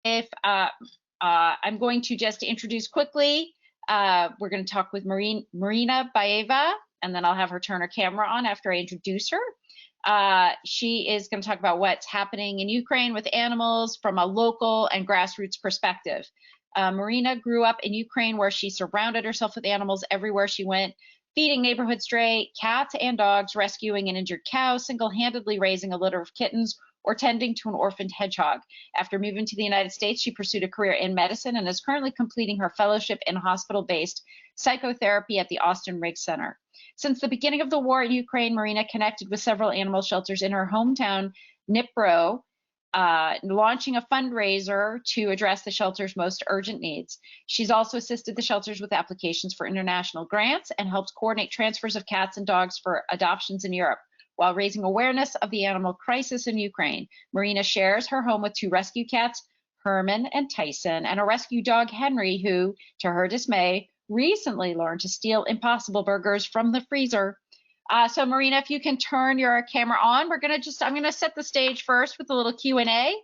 I'm going to just introduce quickly. We're going to talk with Marina Baeva, and then I'll have her turn her camera on after I introduce her. She is going to talk about what's happening in Ukraine with animals from a local and grassroots perspective. Marina grew up in Ukraine, where she surrounded herself with animals everywhere she went, feeding neighborhood stray cats and dogs, rescuing an injured cow, single-handedly raising a litter of kittens, or tending to an orphaned hedgehog. After moving to the United States, she pursued a career in medicine and is currently completing her fellowship in hospital-based psychotherapy at the Austin Riggs Center. Since the beginning of the war in Ukraine, Marina connected with several animal shelters in her hometown, Dnipro, launching a fundraiser to address the shelter's most urgent needs. She's also assisted the shelters with applications for international grants and helps coordinate transfers of cats and dogs for adoptions in Europe, while raising awareness of the animal crisis in Ukraine. Marina shares her home with 2 rescue cats, Herman and Tyson, and a rescue dog, Henry, who, to her dismay, recently learned to steal Impossible Burgers from the freezer. So Marina, if you can turn your camera on, I'm gonna set the stage first with a little Q&A,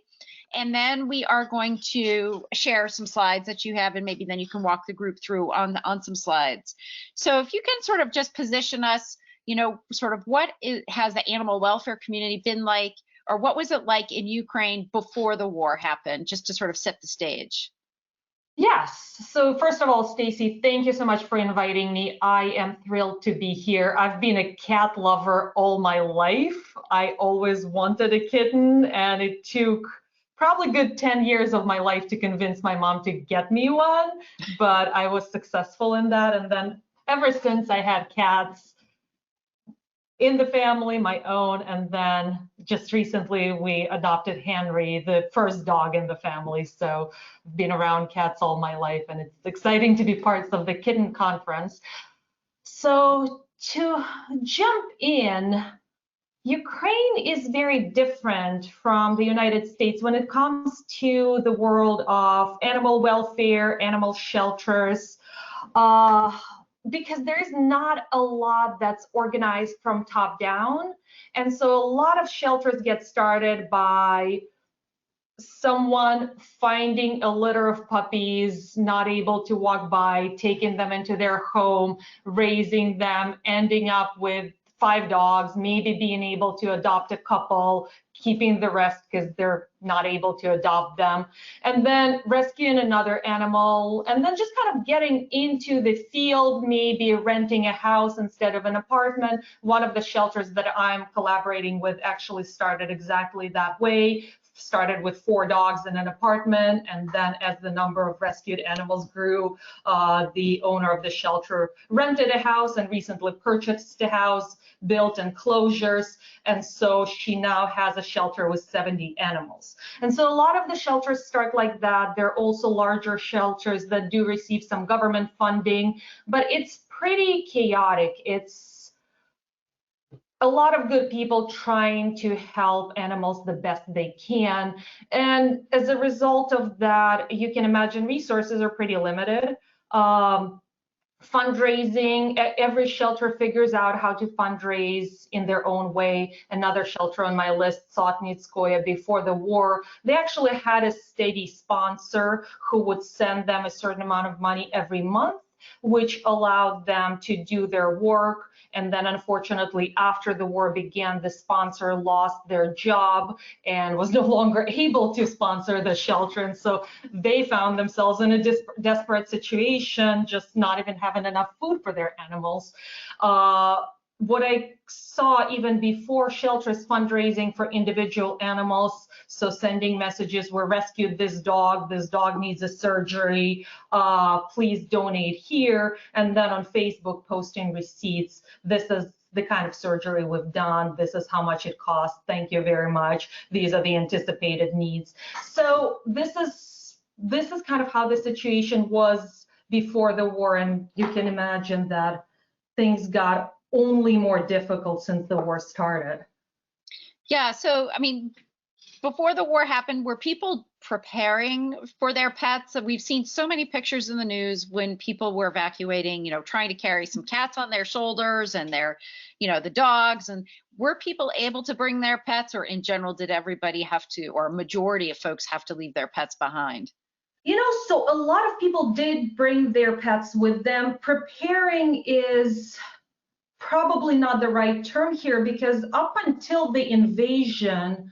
and then we are going to share some slides that you have, and maybe then you can walk the group through on some slides. So if you can sort of just position us, sort of has the animal welfare community been like, or what was it like in Ukraine before the war happened, just to sort of set the stage? Yes. So first of all, Stacy, thank you so much for inviting me. I am thrilled to be here. I've been a cat lover all my life. I always wanted a kitten, and it took probably a good 10 years of my life to convince my mom to get me one, but I was successful in that. And then ever since, I had cats in the family, my own, and then just recently we adopted Henry, the first dog in the family. So I've been around cats all my life, and it's exciting to be part of the Kitten conference. So to jump in, Ukraine is very different from the United States when it comes to the world of animal welfare, animal shelters. Because there is not a lot that's organized from top down. And so a lot of shelters get started by someone finding a litter of puppies, not able to walk by, taking them into their home, raising them, ending up with 5 dogs, maybe being able to adopt a couple, keeping the rest because they're not able to adopt them, and then rescuing another animal, and then just kind of getting into the field, maybe renting a house instead of an apartment. One of the shelters that I'm collaborating with actually started exactly that way. Started with 4 dogs in an apartment, and then as the number of rescued animals grew, the owner of the shelter rented a house and recently purchased a house, built enclosures, and so she now has a shelter with 70 animals. And so a lot of the shelters start like that. There are also larger shelters that do receive some government funding, but it's pretty chaotic. It's a lot of good people trying to help animals the best they can. And as a result of that, you can imagine resources are pretty limited. Fundraising, every shelter figures out how to fundraise in their own way. Another shelter on my list, Sotnitskoye, before the war, they actually had a steady sponsor who would send them a certain amount of money every month, which allowed them to do their work. And then unfortunately, after the war began, the sponsor lost their job and was no longer able to sponsor the shelter. And so they found themselves in a desperate situation, just not even having enough food for their animals. What I saw even before shelters fundraising for individual animals, so sending messages, we rescued this dog needs a surgery, please donate here, and then on Facebook posting receipts, this is the kind of surgery we've done, this is how much it costs, thank you very much, these are the anticipated needs. So this is kind of how the situation was before the war, and you can imagine that things got only more difficult since the war started. Yeah, so I mean, before the war happened, were people preparing for their pets? We've seen so many pictures in the news when people were evacuating, trying to carry some cats on their shoulders and their, the dogs. And were people able to bring their pets, or in general, did everybody have to, or a majority of folks have to leave their pets behind? So a lot of people did bring their pets with them. Preparing is probably not the right term here, because up until the invasion,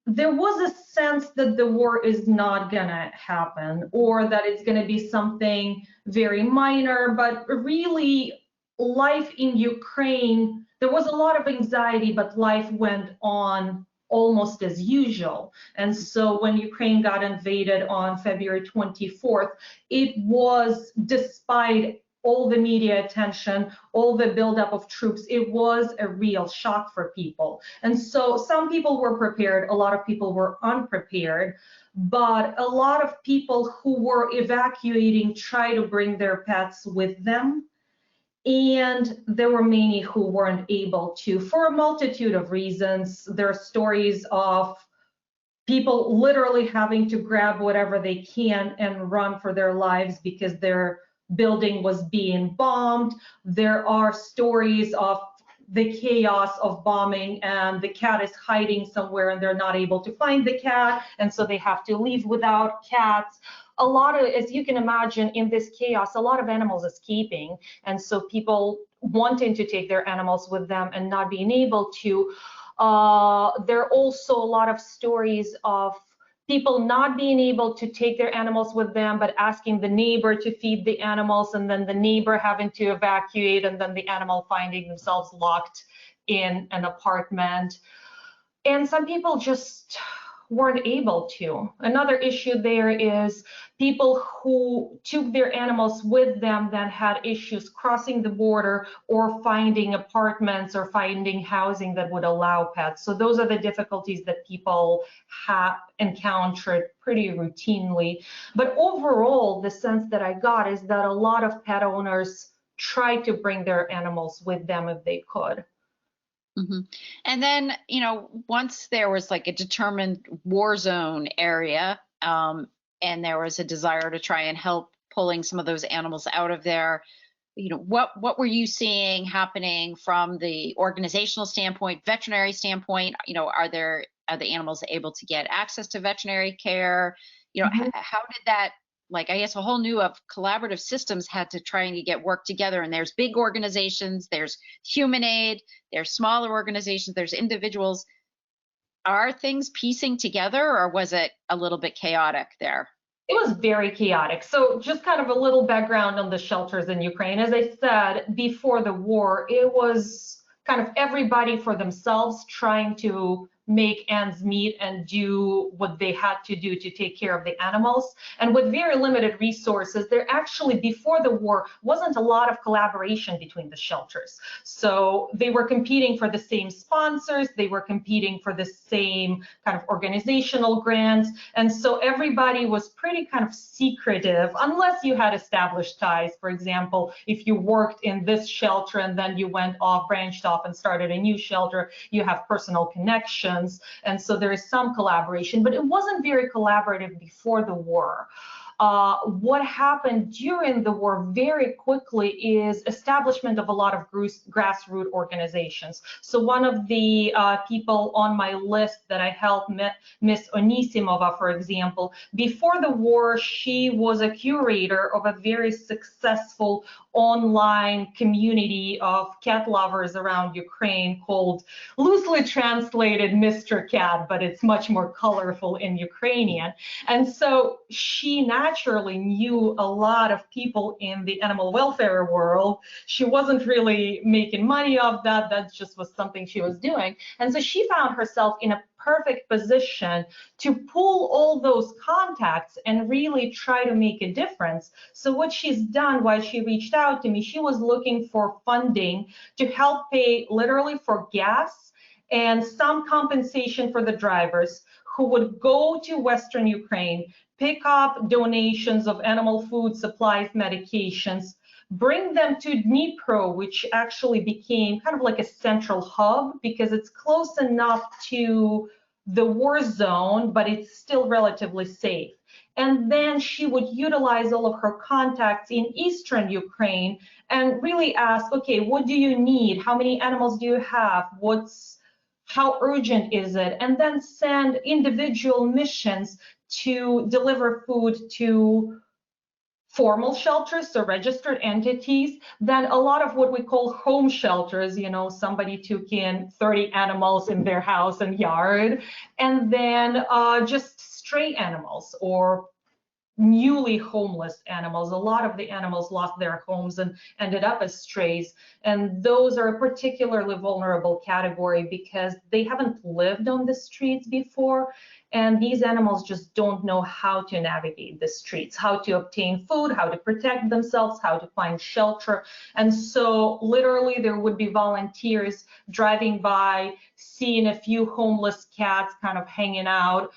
there was a sense that the war is not gonna happen, or that it's gonna be something very minor. But really, life in Ukraine, there was a lot of anxiety, but life went on almost as usual. And so when Ukraine got invaded on February 24th, it was, despite all the media attention, all the buildup of troops, it was a real shock for people. And so some people were prepared, a lot of people were unprepared, but a lot of people who were evacuating tried to bring their pets with them. And there were many who weren't able to, for a multitude of reasons. There are stories of people literally having to grab whatever they can and run for their lives because their building was being bombed. There are stories of the chaos of bombing, and the cat is hiding somewhere and they're not able to find the cat, and so they have to leave without cats. A lot of, as you can imagine, in this chaos, a lot of animals escaping, and so people wanting to take their animals with them and not being able to. There are also a lot of stories of people not being able to take their animals with them, but asking the neighbor to feed the animals, and then the neighbor having to evacuate, and then the animal finding themselves locked in an apartment. And some people just weren't able to. Another issue there is people who took their animals with them then had issues crossing the border, or finding apartments or finding housing that would allow pets. So those are the difficulties that people have encountered pretty routinely. But overall, the sense that I got is that a lot of pet owners tried to bring their animals with them if they could. Mm-hmm. And then, once there was like a determined war zone area, and there was a desire to try and help pulling some of those animals out of there, what were you seeing happening from the organizational standpoint, veterinary standpoint? Are the animals able to get access to veterinary care? Mhm. How did that, I guess a whole new of collaborative systems had to try and get work together, and there's big organizations, there's human aid, there's smaller organizations, there's individuals. Are things piecing together, or was it a little bit chaotic there? It was very chaotic. So just kind of a little background on the shelters in Ukraine. As I said, before the war, it was kind of everybody for themselves, trying to make ends meet and do what they had to do to take care of the animals. And with very limited resources, there actually, before the war, wasn't a lot of collaboration between the shelters. So they were competing for the same sponsors, they were competing for the same kind of organizational grants. And so everybody was pretty kind of secretive, unless you had established ties. For example, if you worked in this shelter and then you went off, branched off and started a new shelter, you have personal connections. And so there is some collaboration, but it wasn't very collaborative before the war. What happened during the war very quickly is establishment of a lot of grassroots organizations. So one of the people on my list that I helped, Miss Onisimova, for example, before the war, she was a curator of a very successful online community of cat lovers around Ukraine called, loosely translated, Mr. Cat, but it's much more colorful in Ukrainian. And so she naturally knew a lot of people in the animal welfare world. She wasn't really making money off that. That just was something she was doing. And so she found herself in a perfect position to pull all those contacts and really try to make a difference. So what she's done, while she reached out to me, she was looking for funding to help pay literally for gas and some compensation for the drivers who would go to Western Ukraine, pick up donations of animal food, supplies, medications, bring them to Dnipro, which actually became kind of like a central hub because it's close enough to the war zone, but it's still relatively safe. And then she would utilize all of her contacts in eastern Ukraine and really ask, okay, what do you need? How many animals do you have? How urgent is it? And then send individual missions to deliver food to formal shelters, so registered entities. Then a lot of what we call home shelters, somebody took in 30 animals in their house and yard, and then just stray animals or newly homeless animals. A lot of the animals lost their homes and ended up as strays. And those are a particularly vulnerable category because they haven't lived on the streets before. And these animals just don't know how to navigate the streets, how to obtain food, how to protect themselves, how to find shelter. And so literally there would be volunteers driving by, seeing a few homeless cats kind of hanging out,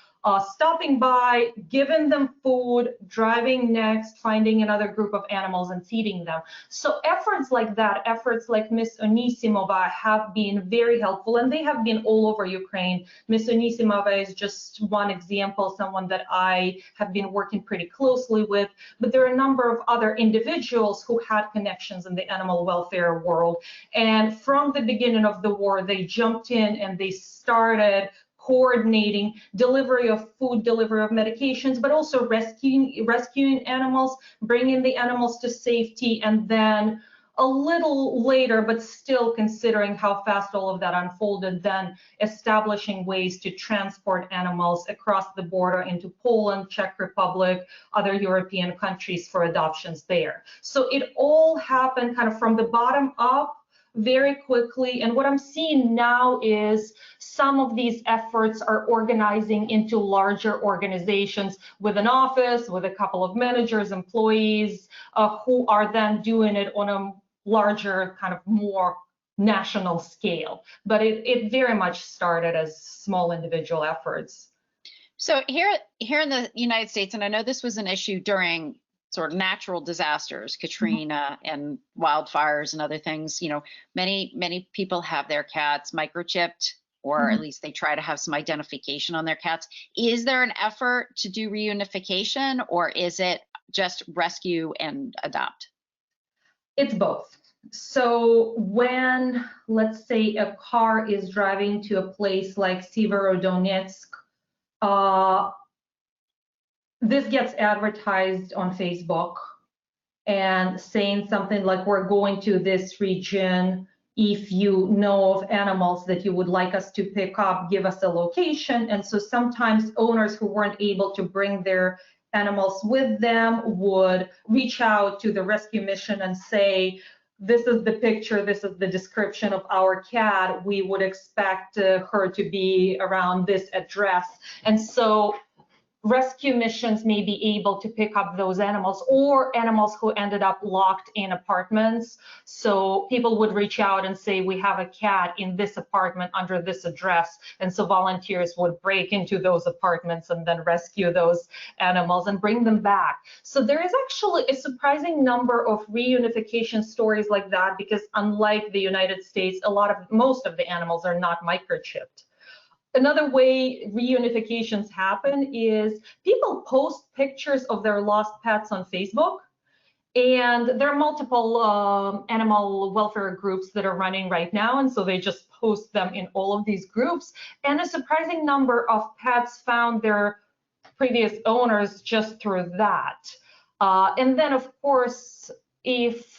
stopping by, giving them food, driving next, finding another group of animals and feeding them. So efforts like that, efforts like Miss Onisimova have been very helpful, and they have been all over Ukraine. Miss Onisimova is just one example, someone that I have been working pretty closely with, but there are a number of other individuals who had connections in the animal welfare world. And from the beginning of the war, they jumped in and they started coordinating delivery of food, delivery of medications, but also rescuing animals, bringing the animals to safety, and then a little later, but still considering how fast all of that unfolded, then establishing ways to transport animals across the border into Poland, Czech Republic, other European countries for adoptions there. So it all happened kind of from the bottom up very quickly. And what I'm seeing now is some of these efforts are organizing into larger organizations with an office, with a couple of managers, employees, who are then doing it on a larger, kind of more national scale. But it very much started as small individual efforts. So here in the United States, and I know this was an issue during sort of natural disasters, Katrina and wildfires and other things, many people have their cats microchipped, or at least they try to have some identification on their cats. Is there an effort to do reunification, or is it just rescue and adopt? It's both. So when, let's say, a car is driving to a place like Severodonetsk, this gets advertised on Facebook and saying something like, we're going to this region. If you know of animals that you would like us to pick up, give us a location. And so sometimes owners who weren't able to bring their animals with them would reach out to the rescue mission and say, this is the picture, this is the description of our cat. We would expect her to be around this address. And so rescue missions may be able to pick up those animals, or animals who ended up locked in apartments. So people would reach out and say, we have a cat in this apartment under this address. And so volunteers would break into those apartments and then rescue those animals and bring them back. So there is actually a surprising number of reunification stories like that, because unlike the United States, most of the animals are not microchipped. Another way reunifications happen is people post pictures of their lost pets on Facebook, and there are multiple animal welfare groups that are running right now, and so they just post them in all of these groups, and a surprising number of pets found their previous owners just through that. And then, of course, if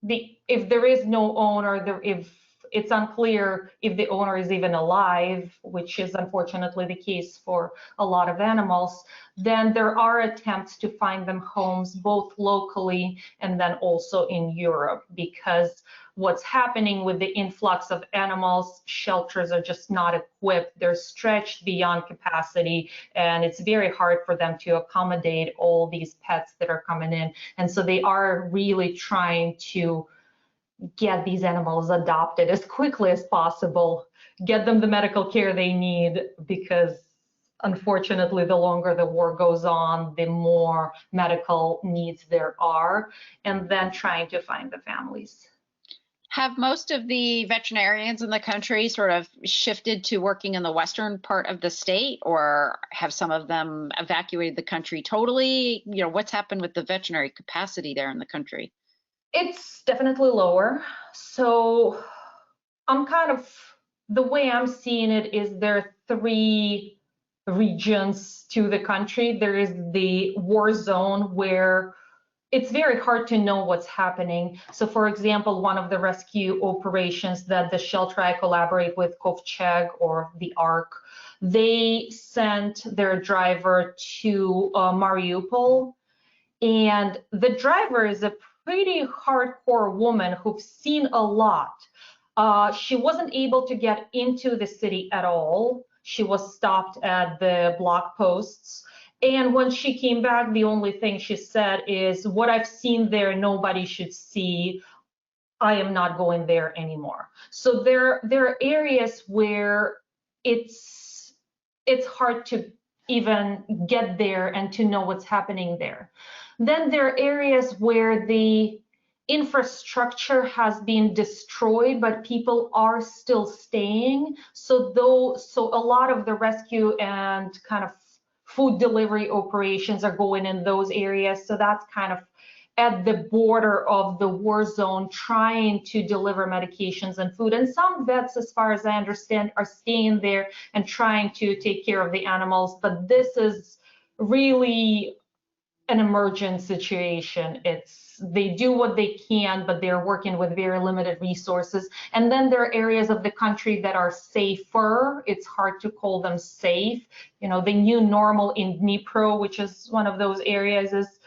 there is no owner, if it's unclear if the owner is even alive, which is unfortunately the case for a lot of animals, then there are attempts to find them homes both locally and then also in Europe, because what's happening with the influx of animals, shelters are just not equipped. They're stretched beyond capacity, and it's very hard for them to accommodate all these pets that are coming in. And so they are really trying to get these animals adopted as quickly as possible, get them the medical care they need, because unfortunately, the longer the war goes on, the more medical needs there are, and then trying to find the families. Have most of the veterinarians in the country sort of shifted to working in the western part of the state, or have some of them evacuated the country totally? You know, what's happened with the veterinary capacity there in the country? It's definitely lower. So I'm kind of, the way I'm seeing it is there are three regions to the country. There is the war zone where it's very hard to know what's happening. So for example, one of the rescue operations that the shelter I collaborate with, Kovcheg or the Ark, they sent their driver to Mariupol, and the driver is a pretty hardcore woman who's seen a lot. She wasn't able to get into the city at all. She was stopped at the block posts. And when she came back, the only thing she said is, what I've seen there, nobody should see. I am not going there anymore. So there are areas where it's hard to even get there and to know what's happening there. Then there are areas where the infrastructure has been destroyed, but people are still staying. So a lot of the rescue and kind of food delivery operations are going in those areas. So that's kind of at the border of the war zone, trying to deliver medications and food. And some vets, as far as I understand, are staying there and trying to take care of the animals. But this is really an emergent situation. They do what they can, but they're working with very limited resources. And then there are areas of the country that are safer. It's hard to call them safe. You know, the new normal in Dnipro, which is one of those areas, is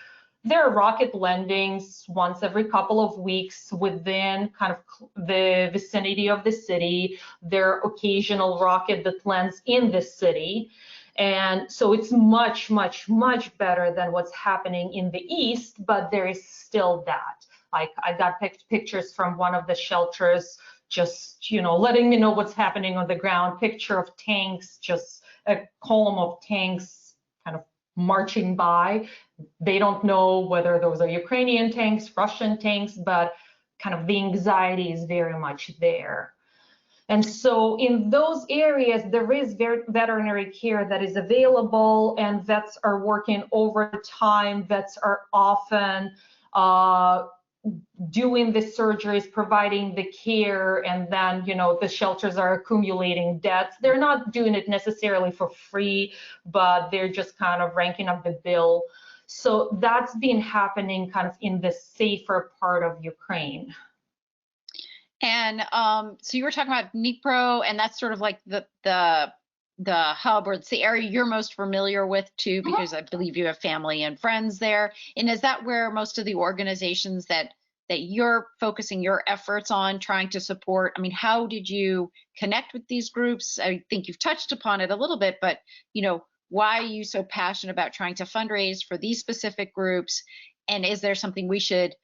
there are rocket landings once every couple of weeks within kind of the vicinity of the city. There are occasional rocket that lands in the city. And so it's much, much, much better than what's happening in the east, but there is still that. Like, I got pictures from one of the shelters, just, you know, letting me know what's happening on the ground. Picture of tanks, just a column of tanks kind of marching by. They don't know whether those are Ukrainian tanks, Russian tanks, but kind of the anxiety is very much there. And so in those areas, there is veterinary care that is available, and vets are working overtime. Vets are often doing the surgeries, providing the care, and then, you know, the shelters are accumulating debts. They're not doing it necessarily for free, but they're just kind of ranking up the bill. So that's been happening kind of in the safer part of Ukraine. And so you were talking about Dnipro, and that's sort of like the hub, or it's the area you're most familiar with too, because I believe you have family and friends there. And is that where most of the organizations that you're focusing your efforts on trying to support? I mean, how did you connect with these groups? I think you've touched upon it a little bit, but you know, why are you so passionate about trying to fundraise for these specific groups? And is there something we should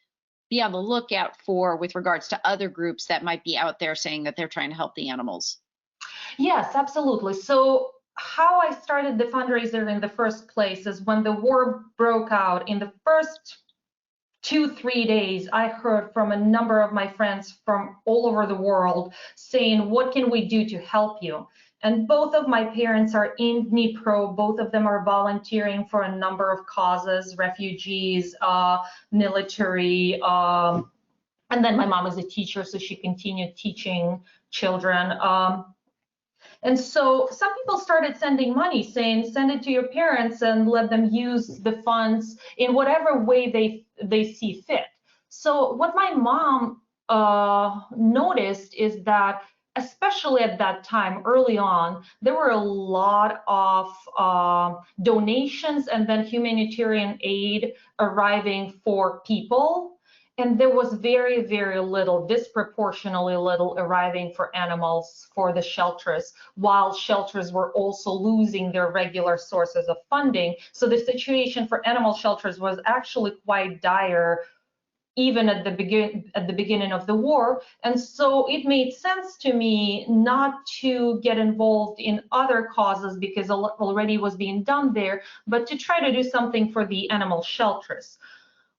be on the lookout for with regards to other groups that might be out there saying that they're trying to help the animals? Yes, absolutely. So how I started the fundraiser in the first place is when the war broke out. In the first 2-3 days, I heard from a number of my friends from all over the world saying, what can we do to help you? And both of my parents are in Dnipro. Both of them are volunteering for a number of causes, refugees, military, and then my mom is a teacher, so she continued teaching children. And so some people started sending money, saying, send it to your parents and let them use the funds in whatever way they see fit. So what my mom noticed is that, especially at that time, early on, there were a lot of donations and then humanitarian aid arriving for people. And there was very, very little, disproportionately little, arriving for animals for the shelters, while shelters were also losing their regular sources of funding. So the situation for animal shelters was actually quite dire, even at the beginning of the war. And so it made sense to me not to get involved in other causes because already was being done there, but to try to do something for the animal shelters.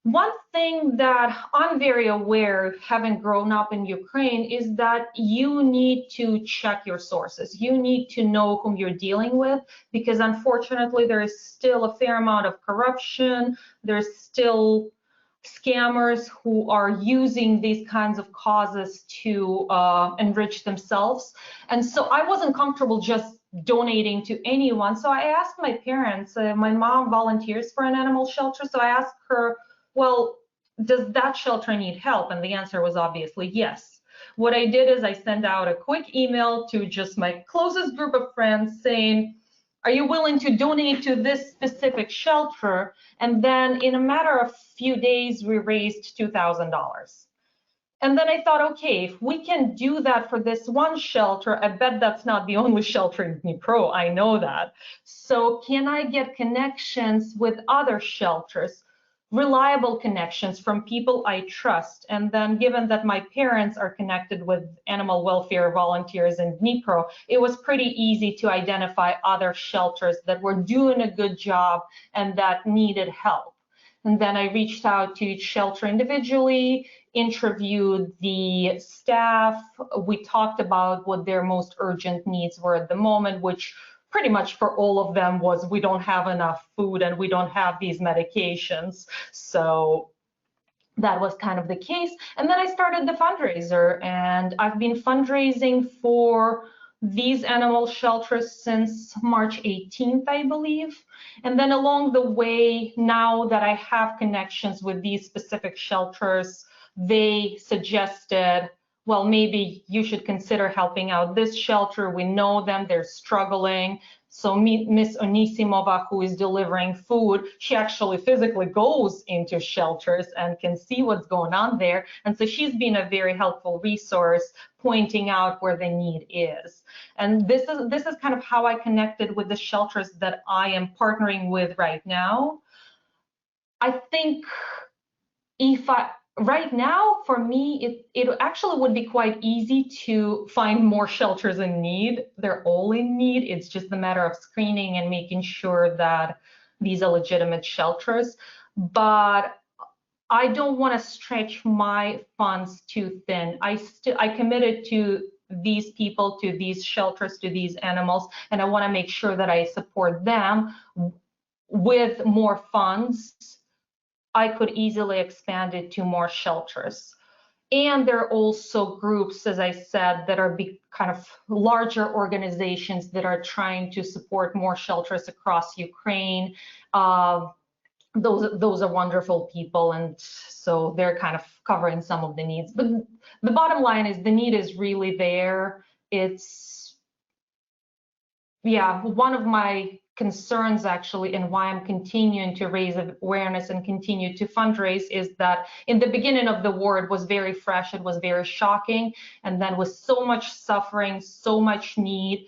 One thing that I'm very aware, having grown up in Ukraine, is that you need to check your sources. You need to know whom you're dealing with, because unfortunately there is still a fair amount of corruption. There's still scammers who are using these kinds of causes to enrich themselves. And so I wasn't comfortable just donating to anyone. So I asked my parents, my mom volunteers for an animal shelter. So I asked her, well, does that shelter need help? And the answer was obviously yes. What I did is I sent out a quick email to just my closest group of friends saying, are you willing to donate to this specific shelter? And then in a matter of few days, we raised $2,000. And then I thought, okay, if we can do that for this one shelter, I bet that's not the only shelter in Dnipro. I know that. So can I get connections with other shelters, reliable connections from people I trust? And then given that my parents are connected with animal welfare volunteers in Dnipro, it was pretty easy to identify other shelters that were doing a good job and that needed help. And then I reached out to each shelter individually, interviewed the staff. We talked about what their most urgent needs were at the moment, which pretty much for all of them was, we don't have enough food and we don't have these medications. So that was kind of the case. And then I started the fundraiser, and I've been fundraising for these animal shelters since March 18th, I believe. And then along the way, now that I have connections with these specific shelters, they suggested, well, maybe you should consider helping out this shelter. We know them, they're struggling. So Miss Onisimova, who is delivering food, she actually physically goes into shelters and can see what's going on there. And so she's been a very helpful resource, pointing out where the need is. And this is kind of how I connected with the shelters that I am partnering with right now. I think right now, for me, it actually would be quite easy to find more shelters in need. They're all in need. It's just a matter of screening and making sure that these are legitimate shelters. But I don't want to stretch my funds too thin. I committed to these people, to these shelters, to these animals, and I want to make sure that I support them with more funds. I could easily expand it to more shelters. And there are also groups, as I said, that are kind of larger organizations that are trying to support more shelters across Ukraine. Those are wonderful people, and so they're kind of covering some of the needs. But the bottom line is the need is really there. It's, yeah, one of my concerns actually, and why I'm continuing to raise awareness and continue to fundraise, is that in the beginning of the war, it was very fresh, it was very shocking, and then with so much suffering, so much need,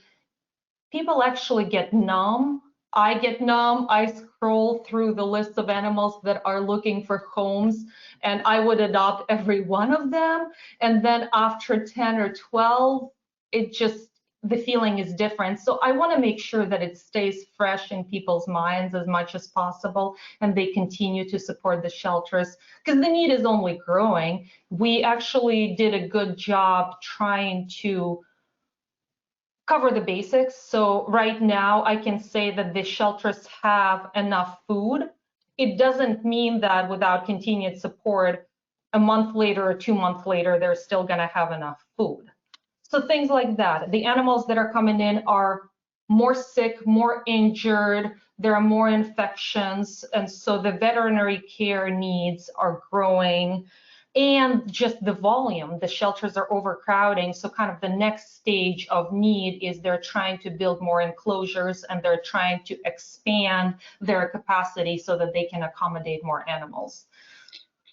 people actually get numb. I get numb. I scroll through the list of animals that are looking for homes, and I would adopt every one of them. And then after 10 or 12, it just, the feeling is different. So I want to make sure that it stays fresh in people's minds as much as possible, and they continue to support the shelters, because the need is only growing. We actually did a good job trying to cover the basics. So right now I can say that the shelters have enough food. It doesn't mean that without continued support, a month later or 2 months later, they're still going to have enough food. So things like that. The animals that are coming in are more sick, more injured, there are more infections, and so the veterinary care needs are growing. And just the volume, the shelters are overcrowding. So kind of the next stage of need is they're trying to build more enclosures, and they're trying to expand their capacity so that they can accommodate more animals.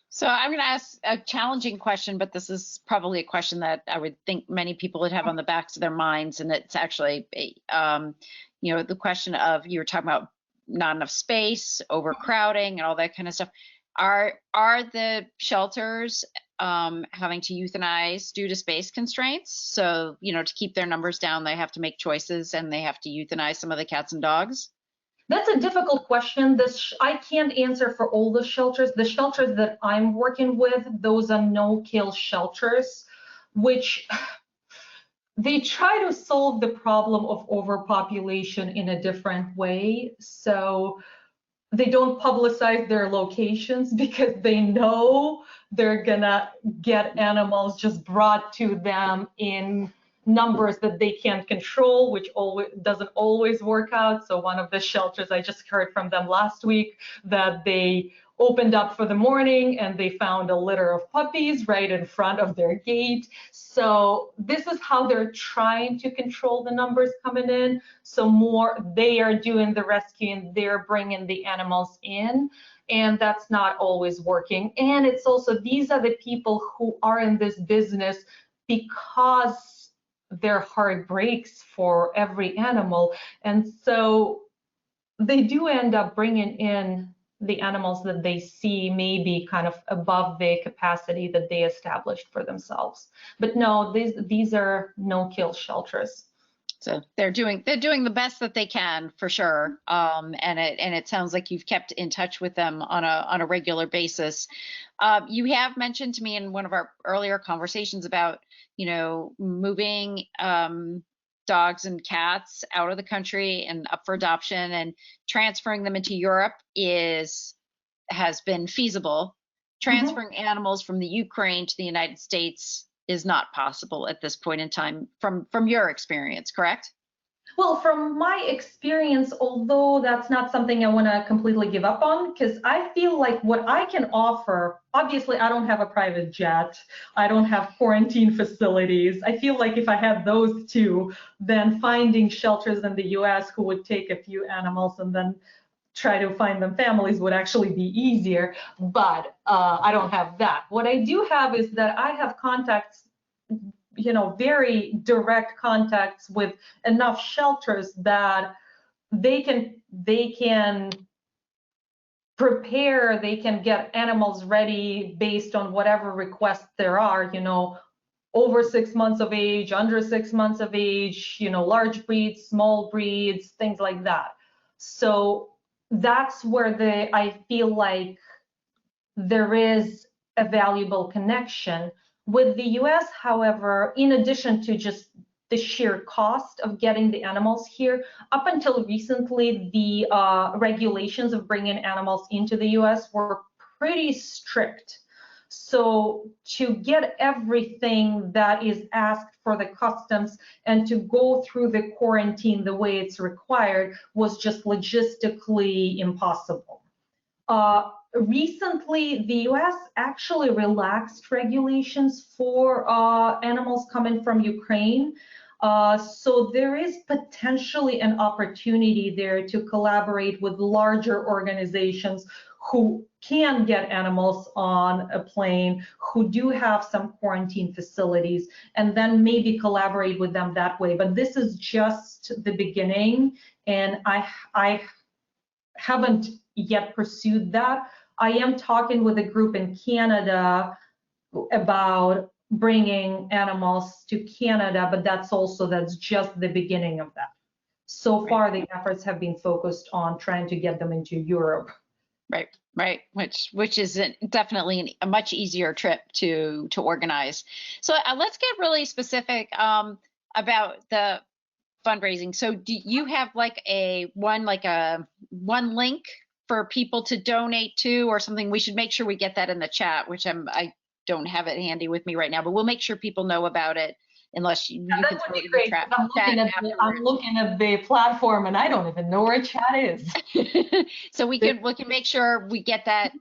So I'm going to ask a challenging question, but this is probably a question that I would think many people would have on the backs of their minds. And it's actually, you know, the question of, you were talking about not enough space, overcrowding, and all that kind of stuff. Are the shelters having to euthanize due to space constraints? So, you know, to keep their numbers down, they have to make choices, and they have to euthanize some of the cats and dogs? That's a difficult question. I can't answer for all the shelters. The shelters that I'm working with, those are no-kill shelters, which they try to solve the problem of overpopulation in a different way. So they don't publicize their locations because they know they're gonna get animals just brought to them in numbers that they can't control, which doesn't always work out. So one of the shelters, I just heard from them last week that they opened up for the morning and they found a litter of puppies right in front of their gate. So this is how they're trying to control the numbers coming in. So they are doing the rescuing, they're bringing the animals in, and that's not always working. And it's also, these are the people who are in this business because their heart breaks for every animal. And so they do end up bringing in the animals that they see maybe kind of above the capacity that they established for themselves. But no, these are no-kill shelters. So they're doing the best that they can for sure. And it sounds like you've kept in touch with them on a regular basis. You have mentioned to me in one of our earlier conversations about, moving dogs and cats out of the country and up for adoption, and transferring them into Europe has been feasible. Transferring animals from the Ukraine to the United States is not possible at this point in time, from your experience, correct? Well, from my experience, although that's not something I want to completely give up on, because I feel like what I can offer, obviously I don't have a private jet, I don't have quarantine facilities. I feel like if I had those two, then finding shelters in the US who would take a few animals and then try to find them families would actually be easier, but I don't have that. What I do have is that I have contacts, very direct contacts with enough shelters that they can prepare, they can get animals ready based on whatever requests there are, over 6 months of age, under 6 months of age, large breeds, small breeds, things like that. So that's where I feel like there is a valuable connection. With the US, however, in addition to just the sheer cost of getting the animals here, up until recently, the regulations of bringing animals into the US were pretty strict. So to get everything that is asked for the customs and to go through the quarantine the way it's required was just logistically impossible. Recently, the US actually relaxed regulations for animals coming from Ukraine. So there is potentially an opportunity there to collaborate with larger organizations who can get animals on a plane, who do have some quarantine facilities, and then maybe collaborate with them that way. But this is just the beginning, and I haven't yet pursued that. I am talking with a group in Canada about bringing animals to Canada, but that's just the beginning of that. So far, the efforts have been focused on trying to get them into Europe. Right. Which is definitely a much easier trip to organize. So let's get really specific about the fundraising. So do you have like one link for people to donate to, or something? We should make sure we get that in the chat, which I don't have it handy with me right now, but we'll make sure people know about it. Unless you that can would be great. I'm looking at the platform and I don't even know where chat is. So we can make sure we get that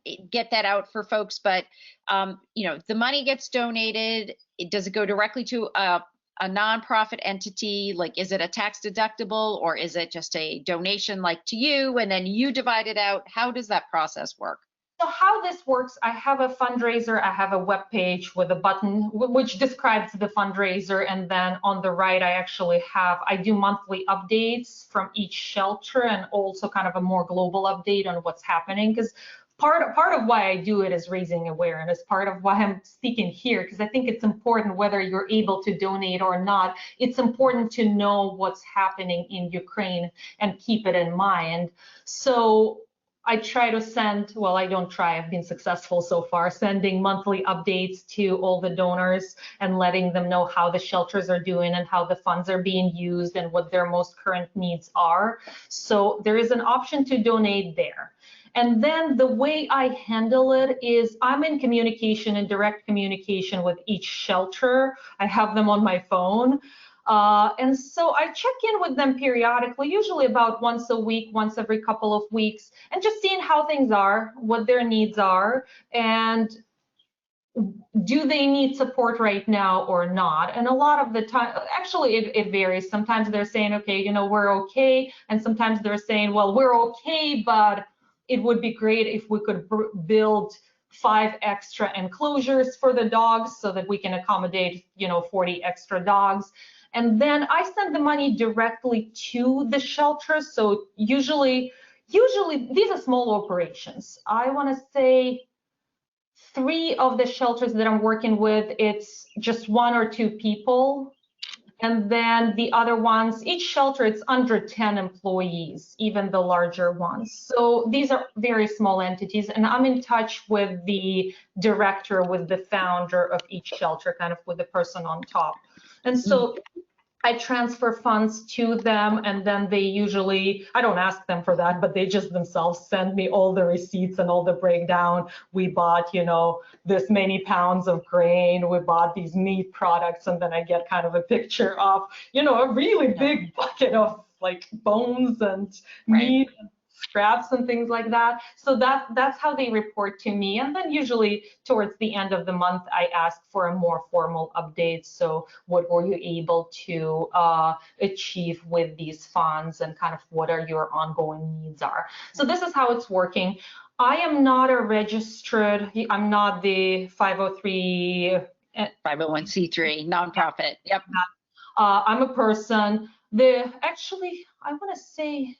out for folks. But the money gets donated. Does it go directly to a nonprofit entity? Like, is it a tax deductible, or is it just a donation like to you and then you divide it out? How does that process work? So how this works, I have a fundraiser, I have a web page with a button which describes the fundraiser, and then on the right I do monthly updates from each shelter and also kind of a more global update on what's happening, because part of why I do it is raising awareness. Part of why I'm speaking here, because I think it's important whether you're able to donate or not. It's important to know what's happening in Ukraine and keep it in mind. So I try to send, well, I don't try, I've been successful so far, sending monthly updates to all the donors and letting them know how the shelters are doing and how the funds are being used and what their most current needs are. So there is an option to donate there. And then the way I handle it is I'm in communication and direct communication with each shelter. I have them on my phone. And so I check in with them periodically, usually about once a week, once every couple of weeks, and just seeing how things are, what their needs are, and do they need support right now or not? And a lot of the time, actually, it varies. Sometimes they're saying, okay, you know, we're okay. And sometimes they're saying, well, we're okay, but it would be great if we could build 5 extra enclosures for the dogs so that we can accommodate, you know, 40 extra dogs. And then I send the money directly to the shelters. So usually these are small operations. I want to say 3 of the shelters that I'm working with, it's just 1 or 2 people. And then the other ones, each shelter, it's under 10 employees, even the larger ones. So these are very small entities. And I'm in touch with the director, with the founder of each shelter, kind of with the person on top. And so I transfer funds to them, and then they usually, I don't ask them for that, but they just themselves send me all the receipts and all the breakdown. We bought, you know, this many pounds of grain, we bought these meat products, and then I get kind of a picture of, you know, a really big bucket of like bones and meat and scraps and things like that. So that's how they report to me. And then usually towards the end of the month, I ask for a more formal update. So what were you able to achieve with these funds, and kind of what are your ongoing needs are. So this is how it's working. I am not a registered, I'm not the 503 501c3 nonprofit. Yep. I'm a person. Actually, I want to say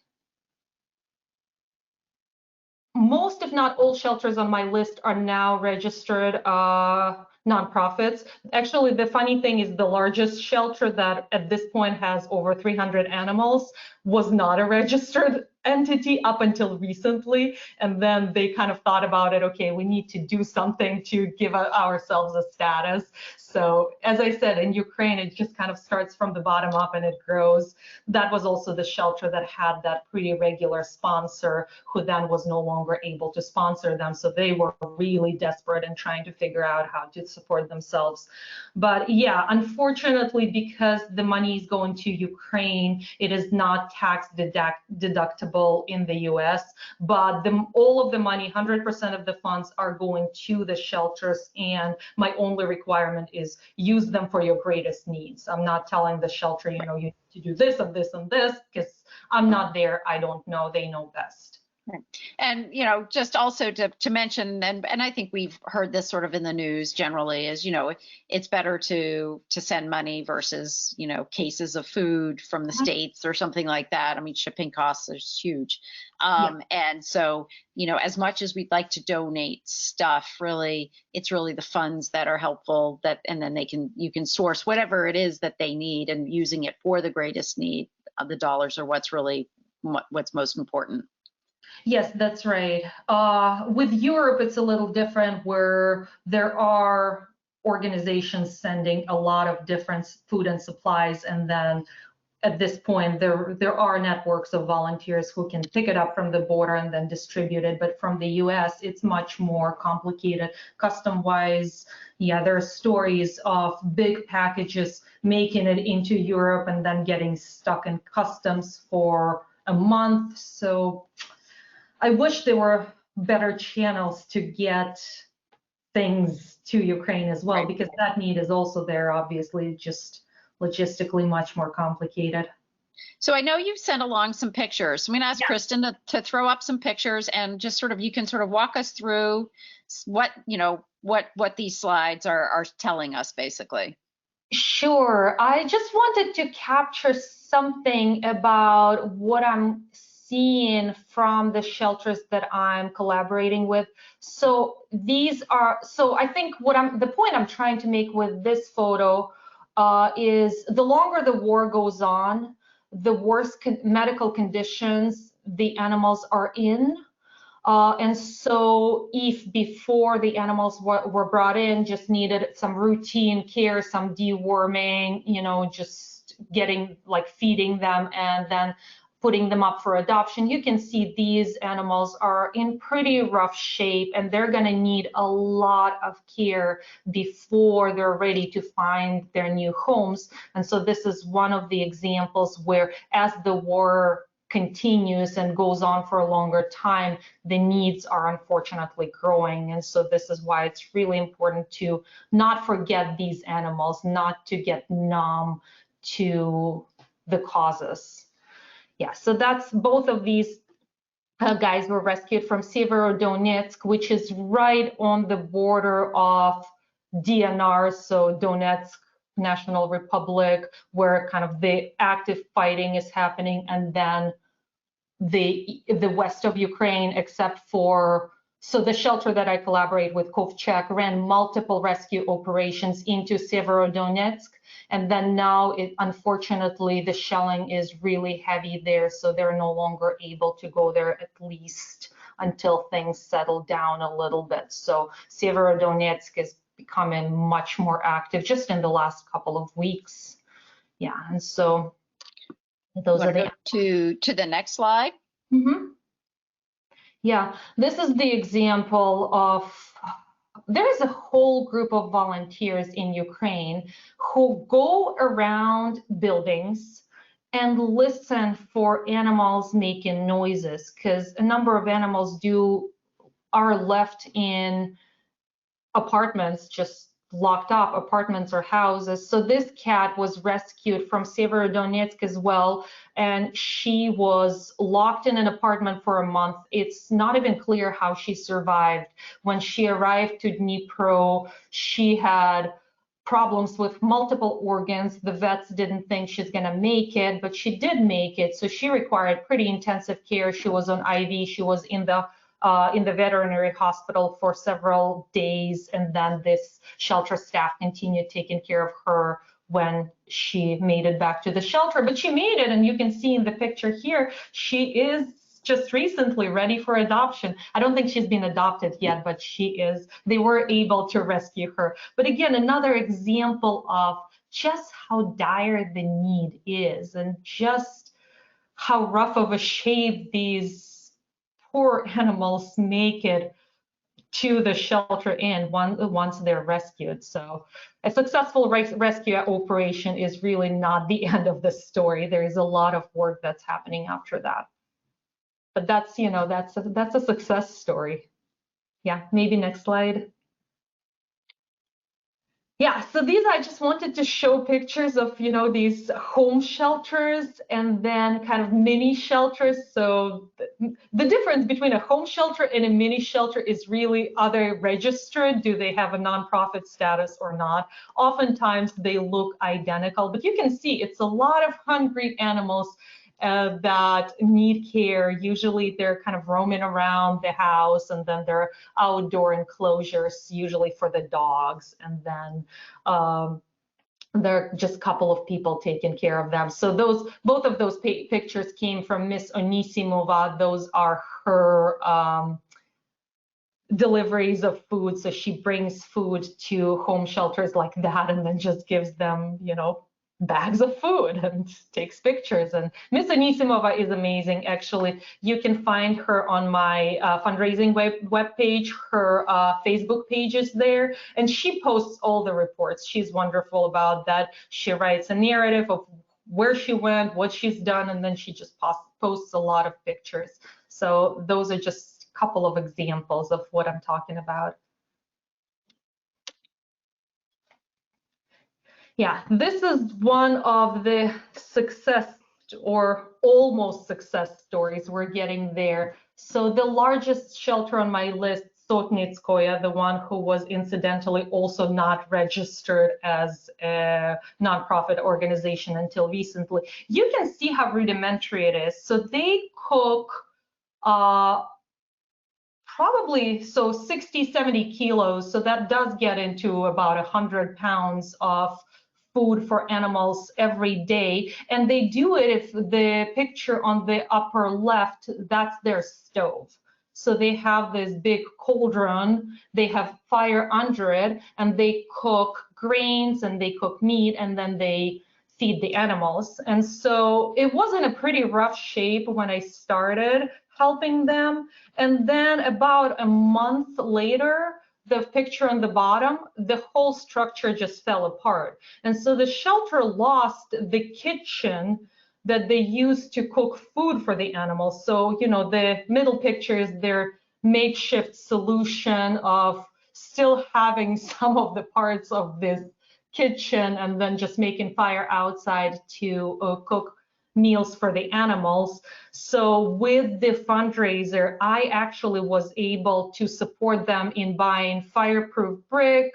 most, if not all, shelters on my list are now registered nonprofits. Actually, the funny thing is the largest shelter that at this point has over 300 animals was not a registered entity up until recently. And then they kind of thought about it, okay, we need to do something to give ourselves a status. So as I said, in Ukraine, it just kind of starts from the bottom up and it grows. That was also the shelter that had that pretty regular sponsor who then was no longer able to sponsor them. So they were really desperate and trying to figure out how to support themselves. But yeah, unfortunately, because the money is going to Ukraine, it is not tax deductible in the US, but all of the money, 100% of the funds are going to the shelters, and my only requirement is use them for your greatest needs. I'm not telling the shelter, you know, you need to do this and this and this, because I'm not there, I don't know, they know best. Right. And, you know, just also to mention, and I think we've heard this sort of in the news generally, is, you know, it's better to send money versus, you know, cases of food from the States or something like that. I mean, shipping costs are huge. And so, you know, as much as we'd like to donate stuff, really, it's really the funds that are helpful, that, and then you can source whatever it is that they need, and using it for the greatest need. The dollars are what's most important. Yes, that's right. With Europe, it's a little different, where there are organizations sending a lot of different food and supplies, and then at this point, there are networks of volunteers who can pick it up from the border and then distribute it. But from the US, it's much more complicated. Custom-wise, yeah, there are stories of big packages making it into Europe and then getting stuck in customs for a month. So I wish there were better channels to get things to Ukraine as well, because that need is also there, obviously, just logistically much more complicated. So I know you've sent along some pictures. I'm going to ask Kristen to throw up some pictures, and just sort of, you can sort of walk us through what, you know, what these slides are telling us, basically. Sure. I just wanted to capture something about what I'm seeing from the shelters that I'm collaborating with. So these are, so I think the point I'm trying to make with this photo is the longer the war goes on, the worse medical conditions the animals are in. And so if before the animals were brought in, just needed some routine care, some deworming, you know, just getting, like, feeding them and then putting them up for adoption, you can see these animals are in pretty rough shape and they're going to need a lot of care before they're ready to find their new homes. And so this is one of the examples where, as the war continues and goes on for a longer time, the needs are unfortunately growing. And so this is why it's really important to not forget these animals, not to get numb to the causes. Yeah, so that's, both of these guys were rescued from Severodonetsk, which is right on the border of DNR, so Donetsk National Republic, where kind of the active fighting is happening, and then the west of Ukraine, except for, so the shelter that I collaborate with, Kovchak, ran multiple rescue operations into Severodonetsk, and then now, unfortunately, the shelling is really heavy there, so they're no longer able to go there, at least until things settle down a little bit. So Severodonetsk is becoming much more active just in the last couple of weeks. Yeah, and so those are the... to the next slide. Mm-hmm. Yeah, this is the example of, there is a whole group of volunteers in Ukraine who go around buildings and listen for animals making noises, because a number of animals are left in apartments, just locked up, apartments or houses. So this cat was rescued from Severodonetsk as well, and she was locked in an apartment for a month. It's not even clear how she survived. When she arrived to Dnipro, she had problems with multiple organs. The vets didn't think she's gonna make it, but she did make it. So she required pretty intensive care. She was on IV, she was in the veterinary hospital for several days, and then this shelter staff continued taking care of her when she made it back to the shelter. But she made it, and you can see in the picture here, she is just recently ready for adoption. I don't think she's been adopted yet, but she is. They were able to rescue her. But again, another example of just how dire the need is, and just how rough of a shape these poor animals make it to the shelter in once they're rescued. So a successful rescue operation is really not the end of the story. There is a lot of work that's happening after that. But that's, you know, that's a success story. Yeah, maybe next slide. Yeah, so these, I just wanted to show pictures of, you know, these home shelters and then kind of mini shelters. So the difference between a home shelter and a mini shelter is really, are they registered? Do they have a nonprofit status or not? Oftentimes they look identical, but you can see it's a lot of hungry animals that need care. Usually they're kind of roaming around the house, and then there are outdoor enclosures, usually for the dogs, and then there are just a couple of people taking care of them. So both of those pictures came from Miss Onisimova. Those are her deliveries of food. So she brings food to home shelters like that, and then just gives them, you know, bags of food and takes pictures. And Miss Anisimova is amazing. Actually, you can find her on my fundraising webpage. Her Facebook page is there, and she posts all the reports. She's wonderful about that. She writes a narrative of where she went, what she's done, and then she just posts a lot of pictures. So those are just a couple of examples of what I'm talking about. Yeah, this is one of the success or almost success stories. We're getting there. So the largest shelter on my list, Sotnitskoye, the one who was incidentally also not registered as a nonprofit organization until recently. You can see how rudimentary it is. So they cook probably 60, 70 kilos. So that does get into about 100 pounds of food for animals every day. And they do it, if the picture on the upper left, that's their stove. So they have this big cauldron, they have fire under it, and they cook grains and they cook meat, and then they feed the animals. And so it was in a pretty rough shape when I started helping them. And then about a month later, the picture on the bottom, the whole structure just fell apart. And so the shelter lost the kitchen that they used to cook food for the animals. So, you know, the middle picture is their makeshift solution of still having some of the parts of this kitchen and then just making fire outside to cook meals for the animals. So with the fundraiser, I actually was able to support them in buying fireproof brick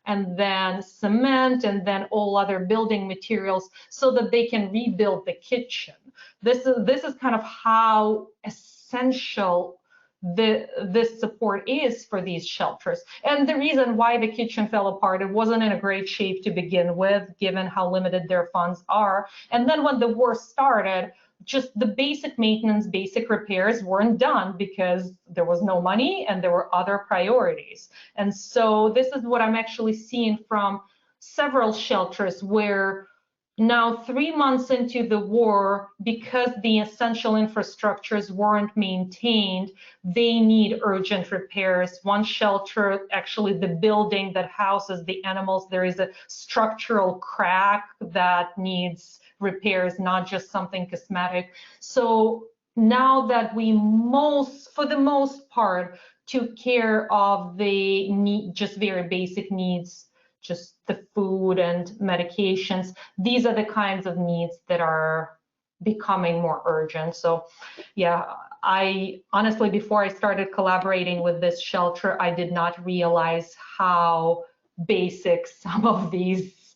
and then cement and then all other building materials so that they can rebuild the kitchen. This is kind of how essential this support is for these shelters. And the reason why the kitchen fell apart, it wasn't in a great shape to begin with, given how limited their funds are. And then when the war started, just the basic maintenance, basic repairs weren't done because there was no money and there were other priorities. And so this is what I'm actually seeing from several shelters where now 3 months into the war, because the essential infrastructures weren't maintained, they need urgent repairs. One shelter, actually the building that houses the animals, there is a structural crack that needs repairs, not just something cosmetic. So now that we for the most part, took care of the just very basic needs, just the food and medications, these are the kinds of needs that are becoming more urgent. So yeah, I honestly, before I started collaborating with this shelter, I did not realize how basic some of these,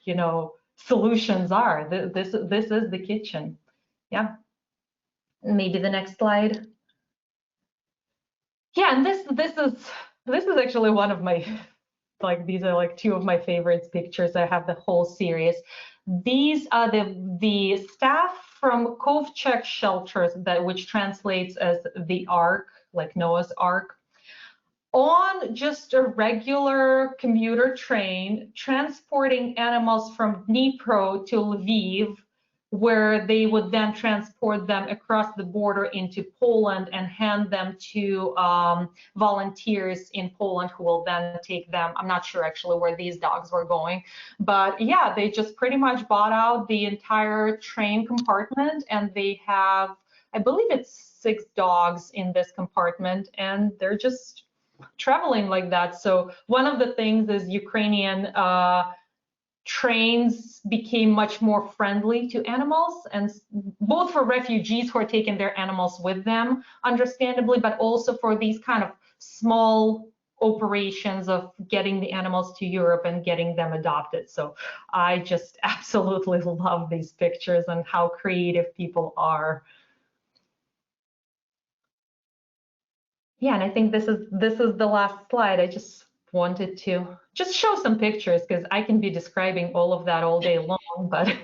you know, solutions are. This is the kitchen. Yeah. Maybe the next slide. Yeah, and this is actually one of my, like, these are like two of my favorite pictures. I have the whole series. These are the staff from Kovchek shelters, which translates as the Ark, like Noah's Ark, on just a regular commuter train, transporting animals from Dnipro to Lviv, where they would then transport them across the border into Poland and hand them to volunteers in Poland who will then take them. I'm not sure actually where these dogs were going, but yeah, they just pretty much bought out the entire train compartment, and they have, I believe it's 6 dogs in this compartment, and they're just traveling like that. So one of the things is Ukrainian trains became much more friendly to animals, and both for refugees who are taking their animals with them, understandably, but also for these kind of small operations of getting the animals to Europe and getting them adopted. So I just absolutely love these pictures and how creative people are. Yeah, and I think this is the last slide. I just wanted to just show some pictures because I can be describing all of that all day long, but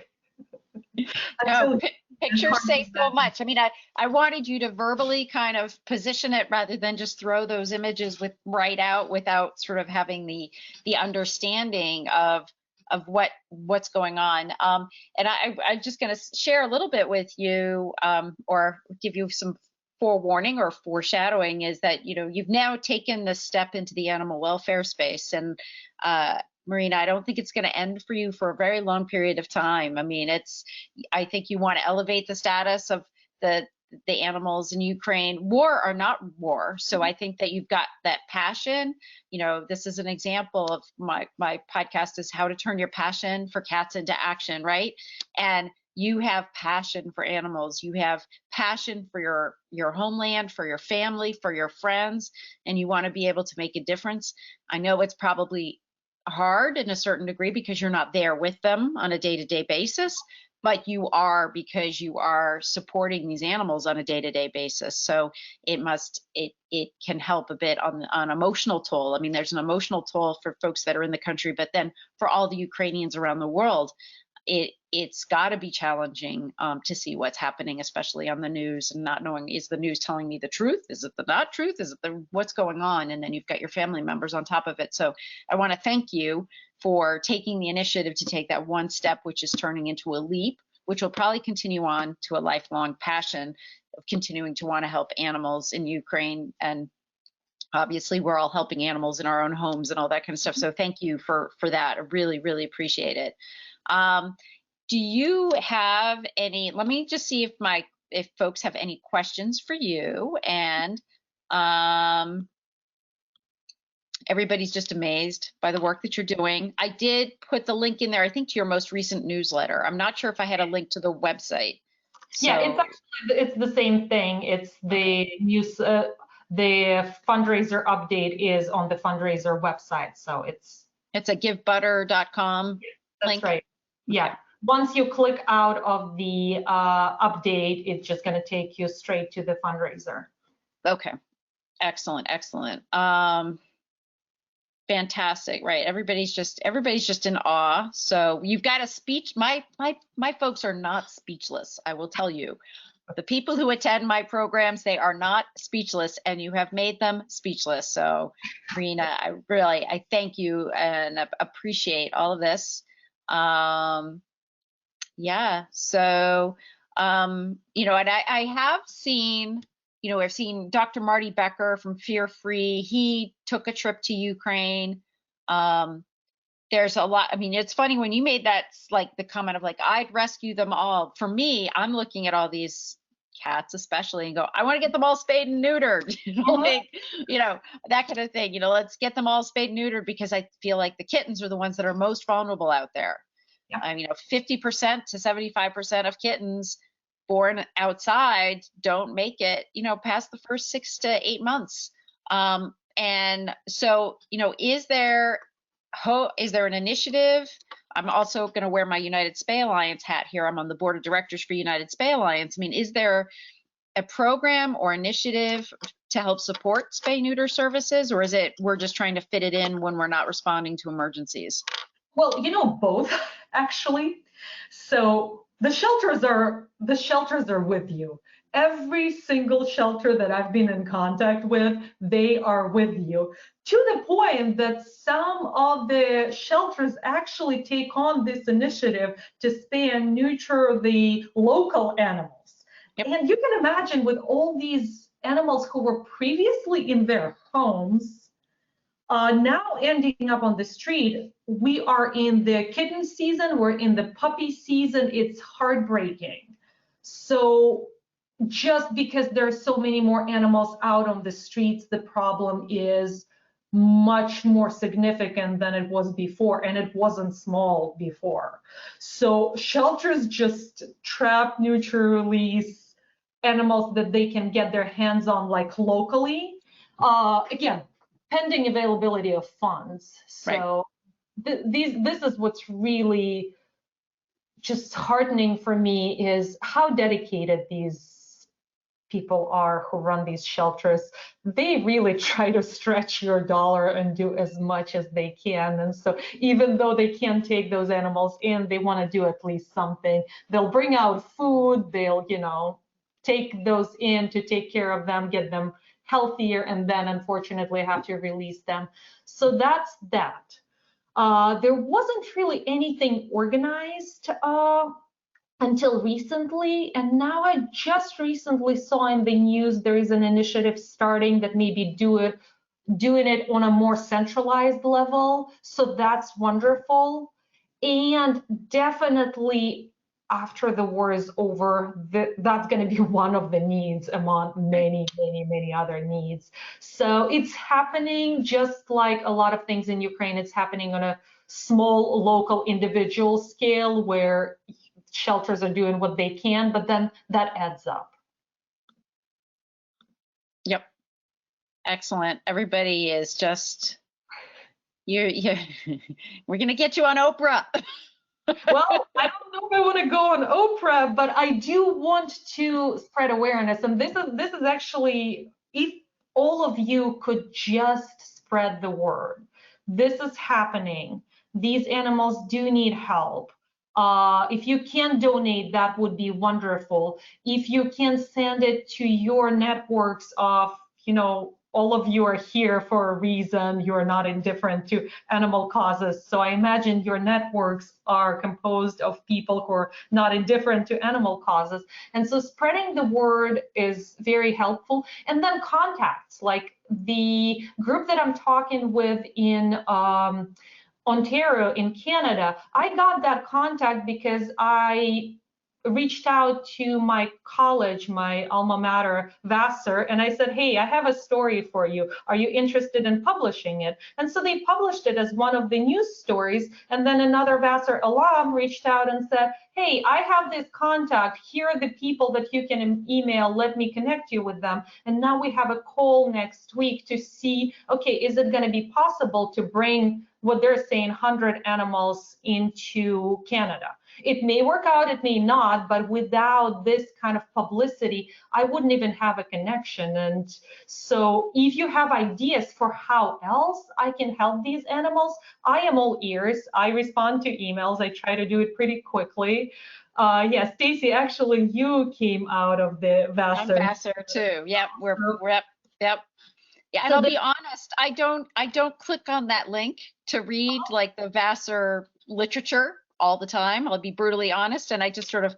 no, pictures say so much. I mean, I wanted you to verbally kind of position it rather than just throw those images right out without sort of having the understanding of what's going on. And I'm just going to share a little bit with you, or give you some forewarning or foreshadowing, is that, you know, you've now taken this step into the animal welfare space, and Marina, I don't think it's going to end for you for a very long period of time. I mean, I think you want to elevate the status of the animals in Ukraine, war or not war. So I think that you've got that passion. You know, this is an example of my podcast is how to turn your passion for cats into action, right? And you have passion for animals. You have passion for your homeland, for your family, for your friends, and you want to be able to make a difference. I know it's probably hard in a certain degree because you're not there with them on a day-to-day basis, but you are, because you are supporting these animals on a day-to-day basis. So it can help a bit on emotional toll. I mean, there's an emotional toll for folks that are in the country, but then for all the Ukrainians around the world, it's got to be challenging to see what's happening, especially on the news, and not knowing, is the news telling me the truth? Is it the not truth? Is it what's going on? And then you've got your family members on top of it. So I want to thank you for taking the initiative to take that one step, which is turning into a leap, which will probably continue on to a lifelong passion of continuing to want to help animals in Ukraine. And obviously we're all helping animals in our own homes and all that kind of stuff. So thank you for that. I really, really appreciate it. Do you have any, let me just see if folks have any questions for you. And everybody's just amazed by the work that you're doing. I did put the link in there, I think, to your most recent newsletter. I'm not sure if I had a link to the website. So, yeah, it's the same thing. It's the news, the fundraiser update is on the fundraiser website. So it's a givebutter.com that's link. right. Yeah. Okay. Once you click out of the update, it's just going to take you straight to the fundraiser. Okay. Excellent. Excellent. Fantastic. Right. Everybody's just in awe. So you've got a speech. My folks are not speechless. I will tell you, the people who attend my programs, they are not speechless, and you have made them speechless. So Marina, I thank you and appreciate all of this. Yeah. So, you know, and I have seen, you know, I've seen Dr. Marty Becker from Fear Free. He took a trip to Ukraine. There's a lot. I mean, it's funny when you made that, like, the comment of like, I'd rescue them all. For me, I'm looking at all these cats especially and go, I want to get them all spayed and neutered, you know, like, you know, that kind of thing. You know, let's get them all spayed and neutered, because I feel like the kittens are the ones that are most vulnerable out there. Yeah. You know, 50% to 75% of kittens born outside don't make it, you know, past the first 6 to 8 months. And so, you know, is there an initiative? I'm also going to wear my United Spay Alliance hat here. I'm on the board of directors for United Spay Alliance. I mean, is there a program or initiative to help support spay neuter services, or is it we're just trying to fit it in when we're not responding to emergencies? Well, you know, both actually. So the shelters are with you. Every single shelter that I've been in contact with, they are with you, to the point that some of the shelters actually take on this initiative to spay and neuter the local animals. Yep. And you can imagine, with all these animals who were previously in their homes, now ending up on the street. We are in the kitten season, we're in the puppy season. It's heartbreaking. So just because there's so many more animals out on the streets, the problem is much more significant than it was before, and it wasn't small before. So shelters just trap, neuter, release animals that they can get their hands on, like, locally. Again, pending availability of funds. So right. This is what's really just heartening for me, is how dedicated these people are who run these shelters. They really try to stretch your dollar and do as much as they can. And so even though they can't take those animals in, they want to do at least something. They'll bring out food, they'll, you know, take those in to take care of them, get them healthier, and then unfortunately have to release them. So that's that. There wasn't really anything organized until recently, and now I just recently saw in the news there is an initiative starting that maybe doing it on a more centralized level. So that's wonderful. And definitely, after the war is over, that's going to be one of the needs among many, many, many other needs. So it's happening, just like a lot of things in Ukraine. It's happening on a small, local, individual scale, where shelters are doing what they can, but then that adds up. Yep. Excellent. Everybody is just, you're we're going to get you on Oprah. Well, I don't know if I want to go on Oprah, but I do want to spread awareness. And this is actually, if all of you could just spread the word. This is happening. These animals do need help. If you can donate, that would be wonderful. If you can send it to your networks of, all of you are here for a reason. You're not indifferent to animal causes. So I imagine your networks are composed of people who are not indifferent to animal causes. And so spreading the word is very helpful. And then contacts, like the group that I'm talking with in Ontario in Canada, I got that contact because I reached out to my college, my alma mater, Vassar, and I said, hey, I have a story for you. Are you interested in publishing it? And so they published it as one of the news stories. And then another Vassar alum reached out and said, hey, I have this contact. Here are the people that you can email. Let me connect you with them. And now we have a call next week to see, okay, is it going to be possible to bring what they're saying 100 animals into Canada? It may work out, it may not, but without this kind of publicity, I wouldn't even have a connection. And so if you have ideas for how else I can help these animals, I am all ears. I respond to emails. I try to do it pretty quickly. Yeah, Stacy, actually, you came out of the Vassar. I'm Vassar too. Yep, we're yep. Yeah, and So I'll be honest, I don't click on that link to read like the Vassar literature all the time. I'll be brutally honest, and I just sort of,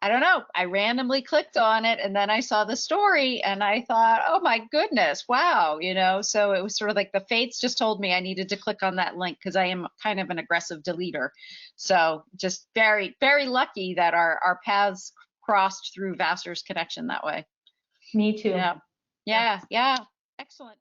I don't know, I randomly clicked on it, and then I saw the story, and I thought, oh my goodness, wow, so it was sort of like the fates just told me I needed to click on that link because I am kind of an aggressive deleter. So just very, very lucky that our paths crossed through Vassar's connection that way. Me too. Yeah. Excellent.